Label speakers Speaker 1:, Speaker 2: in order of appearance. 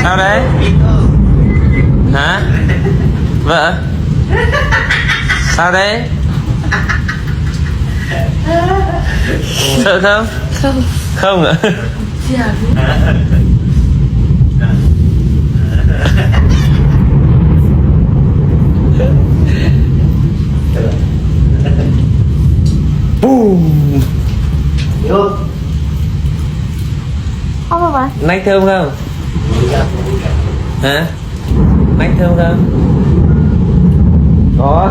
Speaker 1: Sao đấy? Hả? Vợ? Sao đấy? Sợ không?
Speaker 2: Không.
Speaker 1: Không ạ?
Speaker 2: Dạ. Không mà
Speaker 1: Nách thơm không? Hả? Nách thơm không? Có.